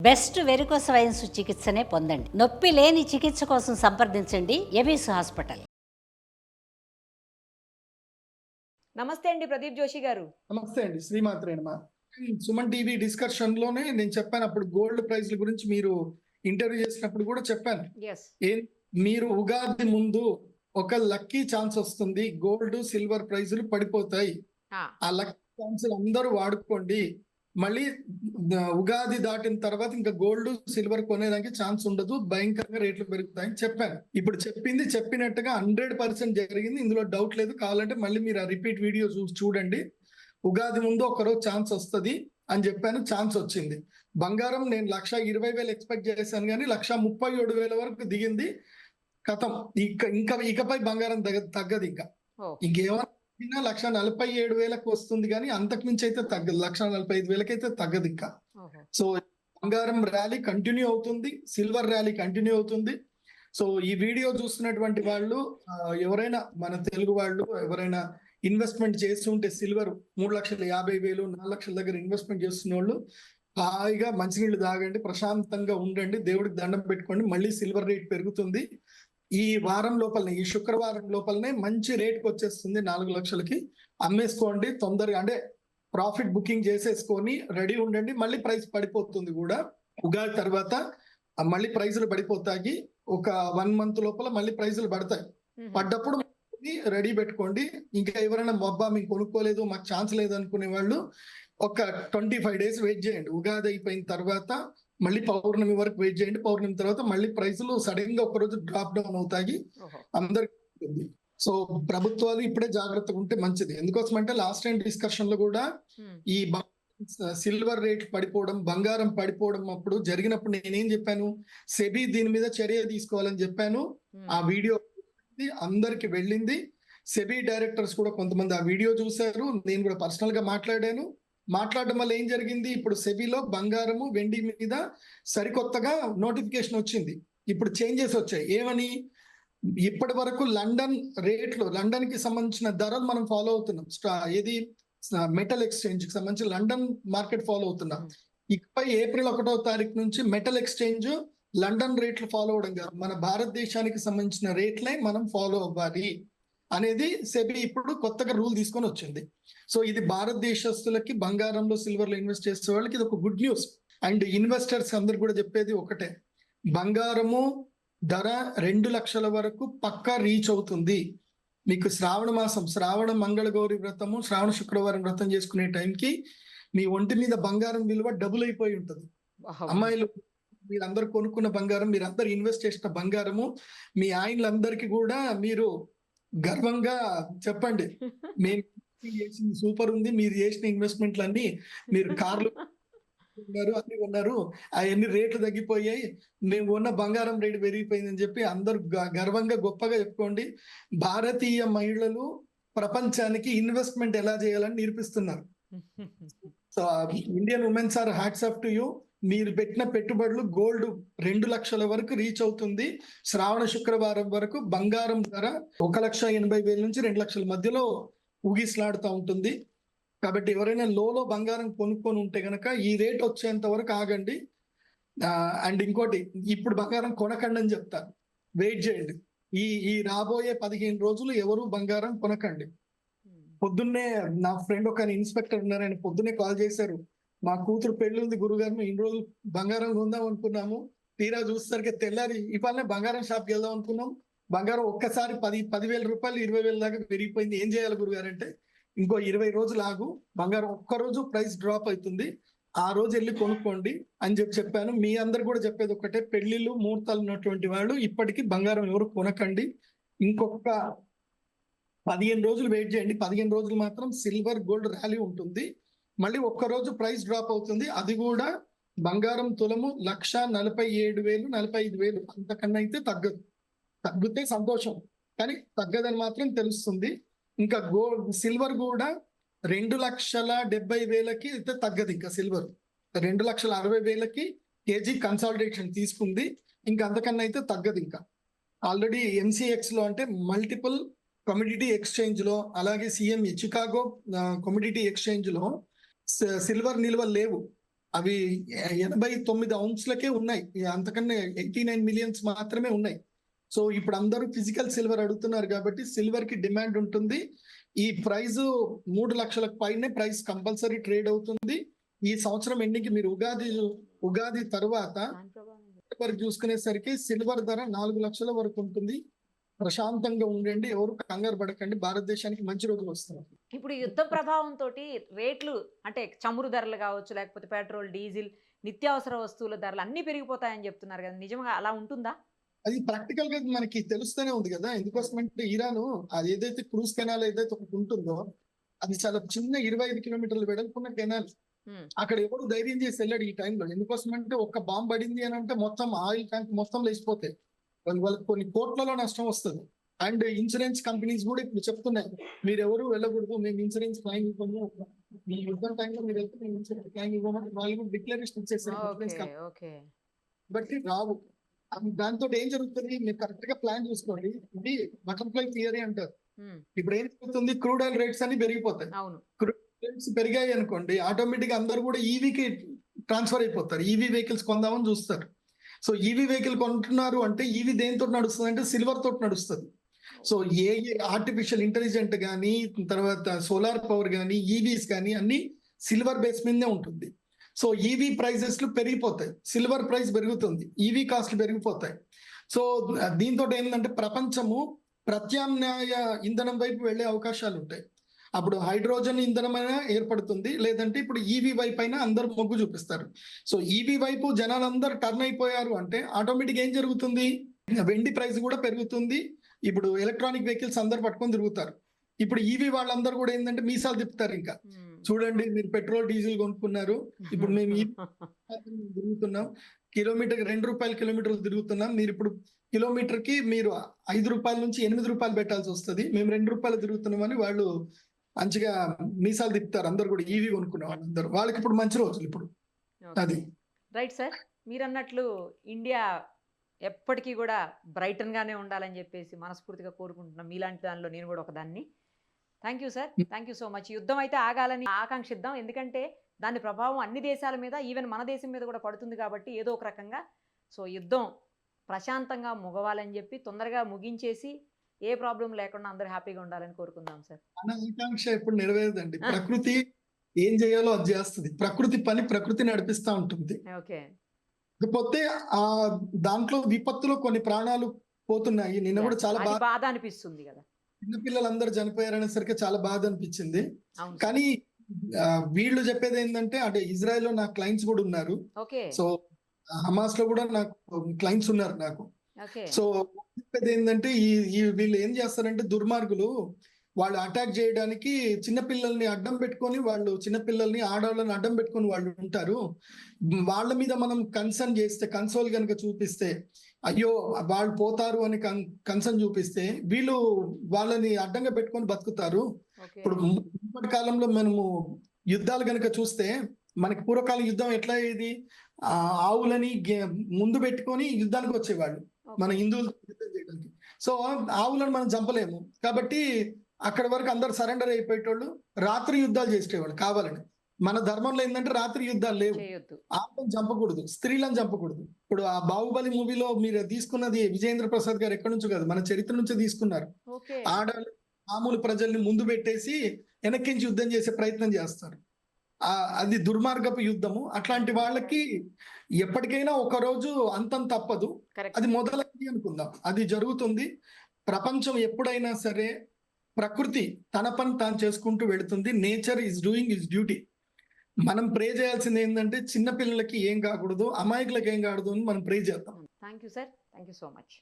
Best varicose veins చికిత్సనే పొందండి. నొప్పి లేని చికిత్స కోసం సంప్రదించండి ఎబిస్ హాస్పిటల్. నమస్తే అండి ప్రదీప్ జోషి గారు. నమస్తే అండి, శ్రీమాత్రే నమః. సుమన్ టీవీ డిస్కషన్ లోనే నేను చెప్పాను, అప్పుడు గోల్డ్ ప్రైస్ల గురించి మీరు ఇంటర్వ్యూ చేసినప్పుడు కూడా చెప్పాను. మీరు ఉగాది ముందు ఒక లక్కీ ఛాన్స్ వస్తుంది, గోల్డ్ సిల్వర్ ప్రైజులు పడిపోతాయి. ఆ లక్కీ ఛాన్స్ అందరూ వాడుకోండి. మళ్ళీ ఉగాది దాటిన తర్వాత ఇంకా గోల్డ్ సిల్వర్ కొనేదానికి ఛాన్స్ ఉండదు, భయంకరంగా రేట్లు పెరుగుతాయని చెప్పాను. ఇప్పుడు చెప్పింది చెప్పినట్టుగా 100% జరిగింది, ఇందులో డౌట్ లేదు. కావాలంటే మళ్ళీ మీరు ఆ రిపీట్ వీడియో చూడండి. ఉగాది ముందు ఒకరోజు ఛాన్స్ వస్తుంది అని చెప్పాను, ఛాన్స్ వచ్చింది. బంగారం నేను 1,20,000 ఎక్స్పెక్ట్ చేశాను, కానీ 1,37,000 వరకు దిగింది. కథం, ఇకపై బంగారం తగ్గదు. ఇంకేమన్నా 1,47,000 వస్తుంది, కానీ అంతకుమించి అయితే తగ్గదు. 1,45,000 అయితే తగ్గదు ఇంకా. సో బంగారం ర్యాలీ కంటిన్యూ అవుతుంది, సిల్వర్ ర్యాలీ కంటిన్యూ అవుతుంది. సో ఈ వీడియో చూస్తున్నటువంటి వాళ్ళు ఎవరైనా మన తెలుగు వాళ్ళు ఎవరైనా ఇన్వెస్ట్మెంట్ చేస్తుంటే సిల్వర్ 3,50,000 4 లక్షల దగ్గర ఇన్వెస్ట్మెంట్ చేస్తున్న వాళ్ళు హాయిగా మంచినీళ్ళు తాగండి, ప్రశాంతంగా ఉండండి, దేవుడికి దండం పెట్టుకోండి. మళ్ళీ సిల్వర్ రేట్ పెరుగుతుంది. ఈ వారం లోపలనే, ఈ శుక్రవారం లోపలనే మంచి రేట్కి వచ్చేస్తుంది. 4 లక్షలకి అమ్మేసుకోండి తొందరగా, అంటే ప్రాఫిట్ బుకింగ్ చేసేసుకొని రెడీ ఉండండి. మళ్ళీ ప్రైస్ పడిపోతుంది కూడా. ఉగాది తర్వాత మళ్ళీ ప్రైజులు పడిపోతాయి. ఒక 1 మంత్ లోపల మళ్ళీ ప్రైజులు పడతాయి. పడ్డప్పుడు రెడీ పెట్టుకోండి. ఇంకా ఎవరైనా మొబ్బా మీకు కొనుక్కోలేదు, మాకు ఛాన్స్ లేదు అనుకునే వాళ్ళు ఒక 25 డేస్ వెయిట్ చేయండి. ఉగాది అయిపోయిన తర్వాత మళ్ళీ పౌర్ణమి వరకు వెయిట్ చేయండి. పౌర్ణమి తర్వాత మళ్ళీ ప్రైసులు సడన్ గా ఒకరోజు డ్రాప్ డౌన్ అవుతాయి అందరికి. సో ప్రభుత్వాలు ఇప్పుడే జాగ్రత్తగా ఉంటే మంచిది. ఎందుకోసం అంటే లాస్ట్ టైం డిస్కషన్ లో కూడా ఈ సిల్వర్ రేట్ పడిపోవడం, బంగారం పడిపోవడం అప్పుడు జరిగినప్పుడు నేనేం చెప్పాను, సెబీ దీని మీద చర్య తీసుకోవాలని చెప్పాను. ఆ వీడియో అందరికి వెళ్ళింది. సెబీ డైరెక్టర్స్ కూడా కొంతమంది ఆ వీడియో చూశారు. నేను కూడా పర్సనల్ గా మాట్లాడడం వల్ల ఏం జరిగింది, ఇప్పుడు సెబీలో బంగారము వెండి మీద సరికొత్తగా నోటిఫికేషన్ వచ్చింది. ఇప్పుడు చేంజెస్ వచ్చాయి. ఏమని, ఇప్పటి వరకు లండన్ రేట్లు, లండన్ కి సంబంధించిన ధరలు మనం ఫాలో అవుతున్నాం. ఏది మెటల్ ఎక్స్చేంజ్ కి సంబంధించి లండన్ మార్కెట్ ఫాలో అవుతున్నాం. ఇకపై ఏప్రిల్ 1వ తారీఖు నుంచి మెటల్ ఎక్స్చేంజ్ లండన్ రేట్లు ఫాలో అవడం కాదు, మన భారతదేశానికి సంబంధించిన రేట్లే మనం ఫాలో అవ్వాలి అనేది సెబీ ఇప్పుడు కొత్తగా రూల్ తీసుకొని వచ్చింది. సో ఇది భారతదేశస్తులకి బంగారంలో సిల్వర్లో ఇన్వెస్ట్ చేసే వాళ్ళకి ఇది ఒక గుడ్ న్యూస్. అండ్ ఇన్వెస్టర్స్ అందరు కూడా చెప్పేది ఒకటే, బంగారము ధర 2 లక్షల వరకు పక్కా రీచ్ అవుతుంది. మీకు శ్రావణ మాసం, శ్రావణ మంగళగౌరి వ్రతము, శ్రావణ శుక్రవారం వ్రతం చేసుకునే టైంకి మీ ఒంటి మీద బంగారం విలువ డబుల్ అయిపోయి ఉంటుంది. అమ్మాయిలు మీరందరూ కొనుక్కున్న బంగారం, మీరందరూ ఇన్వెస్ట్ చేసిన బంగారము, మీ ఆయనలందరికీ కూడా మీరు గర్వంగా చెప్పండి, మేము చేసింది సూపర్ ఉంది, మీరు చేసిన ఇన్వెస్ట్మెంట్లన్నీ, మీరు కార్లు ఉన్నారు, అన్ని ఉన్నారు, అవన్నీ రేట్లు తగ్గిపోయాయి, మేము ఉన్న బంగారం రేటు పెరిగిపోయిందని చెప్పి అందరూ గర్వంగా గొప్పగా చెప్పుకోండి. భారతీయ మహిళలు ప్రపంచానికి ఇన్వెస్ట్మెంట్ ఎలా చేయాలని నేర్పిస్తున్నారు. So Indian womens are hats off to you. మీరు పెట్టిన పెట్టుబడులు గోల్డ్ 2 లక్షల వరకు రీచ్ అవుతుంది. శ్రావణ శుక్రవారం వరకు బంగారం ధర 1,80,000 నుంచి 2 లక్షల మధ్యలో ఊగిసలాడుతూ ఉంటుంది. కాబట్టి ఎవరైనా లోలో బంగారం కొనుక్కొని ఉంటే గనక ఈ రేట్ వచ్చేంత వరకు ఆగండి. అండ్ ఇంకోటి, ఇప్పుడు బంగారం కొనకండి అని చెప్తారు, వెయిట్ చేయండి. ఈ రాబోయే 15 రోజులు ఎవరు బంగారం కొనకండి. పొద్దున్నే నా ఫ్రెండ్ ఒక ఇన్స్పెక్టర్ ఉన్నారు, ఆయన పొద్దున్నే కాల్ చేశారు, మా కూతురు పెళ్లి ఉంది గురుగారు, మేము ఇన్ని రోజులు బంగారం కొందాం అనుకున్నాము, తీరా చూసేసరికి తెల్లారి ఇవాళనే బంగారం షాప్కి వెళ్దాం అనుకున్నాం, బంగారం ఒక్కసారి 10,000 రూపాయలు 20,000 దాకా పెరిగిపోయింది, ఏం చేయాలి గురుగారు అంటే, ఇంకో 20 రోజులు ఆగు, బంగారం ఒక్కరోజు ప్రైస్ డ్రాప్ అవుతుంది, ఆ రోజు వెళ్ళి కొనుక్కోండి అని చెప్పాను. మీ అందరు కూడా చెప్పేది ఒకటే, పెళ్లిళ్ళు ముహూర్తాలు ఉన్నటువంటి వాళ్ళు ఇప్పటికీ బంగారం ఎవరు కొనకండి. ఇంకొక 15 రోజులు వెయిట్ చేయండి. 15 రోజులు మాత్రం సిల్వర్ గోల్డ్ ర్యాలీ ఉంటుంది. మళ్ళీ ఒక్కరోజు ప్రైస్ డ్రాప్ అవుతుంది, అది కూడా బంగారం తులము 1,47,000 45,000, అంతకన్నా అయితే తగ్గదు. తగ్గితే సంతోషం, కానీ తగ్గదని మాత్రం తెలుస్తుంది. ఇంకా సిల్వర్ కూడా 2,70,000కి అయితే తగ్గదు. ఇంకా సిల్వర్ 2,60,000కి కేజీ కన్సాలిడేషన్ తీసుకుంది, ఇంకా అంతకన్నా అయితే తగ్గదు. ఇంకా ఆల్రెడీ MCX లో, అంటే మల్టిపుల్ కమోడిటీ ఎక్స్చేంజ్ లో, అలాగే CME చికాగో కమోడిటీ ఎక్స్చేంజ్ లో సిల్వర్ నిల్వలు లేవు. అవి 89 ఔన్స్లకే ఉన్నాయి, అంతకన్నా 89 మిలియన్స్ మాత్రమే ఉన్నాయి. సో ఇప్పుడు అందరూ ఫిజికల్ సిల్వర్ అడుగుతున్నారు కాబట్టి సిల్వర్ కి డిమాండ్ ఉంటుంది. ఈ ప్రైస్ 3 లక్షలకు పైనే ప్రైస్ కంపల్సరీ ట్రేడ్ అవుతుంది. ఈ సంవత్సరం ఎండింగ్ మీరు ఉగాది తర్వాత వరకు చూసుకునేసరికి సిల్వర్ ధర 4 లక్షల వరకు ఉంటుంది. ప్రశాంతంగా ఉండండి, ఎవరు కంగారు పడకండి, భారతదేశానికి మంచి రోజులు వస్తున్నాయి. ఇప్పుడు యుద్ధ ప్రభావంతో రేట్లు అంటే చమురు ధరలు కావచ్చు, లేకపోతే పెట్రోల్, డీజిల్, నిత్యావసర వస్తువుల ధరలు అన్ని పెరిగిపోతాయని చెప్తున్నారు కదా, నిజంగా అలా ఉంటుందా? అది ప్రాక్టికల్ గా మనకి తెలుస్తూనే ఉంది కదా. ఎందుకోసమంటే ఇరాన్ అది ఏదైతే క్రూజ్ కెనాల్ ఏదైతే ఒకటి ఉంటుందో అది చాలా చిన్న 25 కిలోమీటర్లు వెడల్పున్న కెనాల్. అక్కడ ఎవరు ధైర్యం చేసి వెళ్ళాడు ఈ టైంలో. ఎందుకోసమంటే ఒక్క బాంబు పడింది అని అంటే మొత్తం ఆయిల్ ట్యాంక్ మొత్తం లేచిపోతాయి, వాళ్ళకి కొన్ని కోట్లలో నష్టం వస్తుంది. అండ్ ఇన్సూరెన్స్ కంపెనీస్ కూడా ఇప్పుడు చెప్తున్నాయి, మీరు ఎవరు వెళ్ళకూడదు, మేము ఇన్సూరెన్స్ క్లైమ్ ఇవ్వము, మీ యుద్ధం టైంలో మీరు వెళ్తే మేము ఇన్సూరెన్స్ క్లైమ్ ఇవ్వమని వాళ్ళు డిక్లరేషన్ ఇచ్చేసారు. బట్టి రావు. దాంతో ఏం జరుగుతుంది, మీరు కరెక్ట్ గా ప్లాన్ చూసుకోండి. ఇది బటర్ఫ్లై థియరీ అంటారు. ఇప్పుడు ఏం జరుగుతుంది, క్రూడ్ ఆయిల్ రేట్స్ అన్ని పెరిగిపోతాయి. క్రూడ్ రేట్స్ పెరిగాయి అనుకోండి, ఆటోమేటిక్ అందరూ కూడా ఈవీకి ట్రాన్స్ఫర్ అయిపోతారు, ఈవీ వెహికల్స్ కొందామని చూస్తారు. సో ఈవీ వెహికల్ కొంటున్నారు అంటే ఈవీ దేనితో నడుస్తుంది అంటే సిల్వర్ తోటి నడుస్తుంది. సో ఏ ఆర్టిఫిషియల్ ఇంటెలిజెంట్ కానీ, తర్వాత సోలార్ పవర్ కానీ, ఈవీస్ కానీ అన్ని సిల్వర్ బేస్ మీదనే ఉంటుంది. సో ఈవీ ప్రైజెస్ పెరిగిపోతాయి, సిల్వర్ ప్రైస్ పెరుగుతుంది, ఈవీ కాస్ట్లు పెరిగిపోతాయి. సో దీంతో ఏంటంటే ప్రపంచము ప్రత్యామ్నాయ ఇంధనం వైపు వెళ్లే అవకాశాలు ఉంటాయి. అప్పుడు హైడ్రోజన్ ఇంధనమైనా ఏర్పడుతుంది, లేదంటే ఇప్పుడు ఈవీ వైపు అయినా అందరూ మొగ్గు చూపిస్తారు. సో ఈవీ వైపు జనాలందరూ టర్న్ అయిపోయారు అంటే ఆటోమేటిక్ ఏం జరుగుతుంది, వెండి ప్రైస్ కూడా పెరుగుతుంది. ఇప్పుడు ఎలక్ట్రానిక్ వెహికల్స్ అందరు పట్టుకొని తిరుగుతారు. ఇప్పుడు ఈవీ వాళ్ళందరూ కూడా ఏంటంటే మీసాలు తిప్పుతారు, ఇంకా చూడండి మీరు పెట్రోల్ డీజిల్ కొనుక్కున్నారు, ఇప్పుడు మేము తిరుగుతున్నాం, కిలోమీటర్ 2 రూపాయల కిలోమీటర్లు తిరుగుతున్నాం, మీరు ఇప్పుడు కిలోమీటర్ కి మీరు 5 రూపాయల నుంచి 8 రూపాయలు పెట్టాల్సి వస్తుంది, మేము 2 రూపాయలు తిరుగుతున్నామని వాళ్ళు మంచిగా మీసాలు తిప్పుతారు. అందరు కూడా ఈవీ కొనుక్కున్న వాళ్ళందరూ, వాళ్ళకి ఇప్పుడు మంచి రోజులు ఇప్పుడు. అది రైట్ సార్, మీరు అన్నట్లు ఇండియా ఎప్పటికీ కూడా బ్రైటన్ గానే ఉండాలని చెప్పేసి మనస్ఫూర్తిగా కోరుకుంటున్నాం. మీలాంటి దానిలో నేను కూడా ఒకదాన్ని. Thank you sir, thank you so much. యుద్ధం అయితే ఆగాలని ఆకాంక్షిద్దాం, ఎందుకంటే దాని ప్రభావం అన్ని దేశాల మీద, ఈవెన్ మన దేశం మీద కూడా పడుతుంది కాబట్టి ఏదో ఒక రకంగా. సో యుద్ధం ప్రశాంతంగా ముగవాలని చెప్పి తొందరగా ముగించేసి ఏ ప్రాబ్లం లేకుండా అందరూ హ్యాపీగా ఉండాలని కోరుకుందాం సార్. మన ఆకాంక్ష ఎప్పుడు నెరవేరదండి, ప్రకృతి ఏం చేయాలో అది చేస్తుంది, ప్రకృతి పని ప్రకృతి నడిపిస్తా ఉంటుంది. ఓకే, కాకపోతే ఆ దాంట్లో విపత్తులో కొన్ని ప్రాణాలు పోతున్నాయి. నిన్న కూడా చాలా బాధ అనిపిస్తుంది కదా, చిన్నపిల్లలందరూ చనిపోయారనేసరికి చాలా బాధ అనిపించింది. కానీ వీళ్ళు చెప్పేది ఏంటంటే, అంటే ఇజ్రాయెల్ లో నాకు క్లయింట్స్ కూడా ఉన్నారు, సో హమాస్ లో కూడా నాకు క్లయింట్స్ ఉన్నారు నాకు. సో చెప్పేది ఏంటంటే వీళ్ళు ఏం చేస్తారంటే దుర్మార్గులు, వాళ్ళు అటాక్ చేయడానికి చిన్నపిల్లల్ని అడ్డం పెట్టుకొని, వాళ్ళు చిన్నపిల్లల్ని ఆడవాళ్ళని అడ్డం పెట్టుకొని వాళ్ళు ఉంటారు. వాళ్ళ మీద మనం కన్సర్న్ చేస్తే, కన్సోల్ కనుక చూపిస్తే, అయ్యో వాళ్ళు పోతారు అని కన్సర్న్ చూపిస్తే వీళ్ళు వాళ్ళని అడ్డంగా పెట్టుకొని బతుకుతారు. ఇప్పుడు మునుపటి కాలంలో మనము యుద్ధాలు కనుక చూస్తే, మనకి పూర్వకాలం యుద్ధం ఎట్లా అయ్యేది, ఆవులని ముందు పెట్టుకొని యుద్ధానికి వచ్చేవాళ్ళు మన హిందువులు యుద్ధం చేయడానికి. సో ఆవులను మనం చంపలేము కాబట్టి అక్కడ వరకు అందరు సరెండర్ అయిపోయేటోళ్ళు, రాత్రి యుద్ధాలు చేసేవాళ్ళు కావాలని. మన ధర్మంలో ఏంటంటే రాత్రి యుద్ధాలు లేవు, ఆవులను చంపకూడదు, స్త్రీలను చంపకూడదు. ఇప్పుడు ఆ బాహుబలి మూవీలో మీరు తీసుకున్నది విజయేంద్ర ప్రసాద్ గారు ఎక్కడి నుంచో కాదు, మన చరిత్ర నుంచే తీసుకున్నారు. ఆడవాళ్ళు మామూలు ప్రజల్ని ముందు పెట్టేసి వెనక్కించి యుద్ధం చేసే ప్రయత్నం చేస్తారు, అది దుర్మార్గపు యుద్ధము. అట్లాంటి వాళ్ళకి ఎప్పటికైనా ఒక రోజు అంతం తప్పదు, అది మొదలైంది అనుకుందాం, అది జరుగుతుంది. ప్రపంచం ఎప్పుడైనా సరే ప్రకృతి తన పని తాను చేసుకుంటూ వెళుతుంది. Nature is doing is duty. మనం ప్రే చేయాల్సింది ఏంటంటే చిన్న పిల్లలకి ఏం కాకూడదు, అమాయకులకి ఏం కాకూడదు అని మనం ప్రే చేద్దాం. Thank you sir, thank you so much.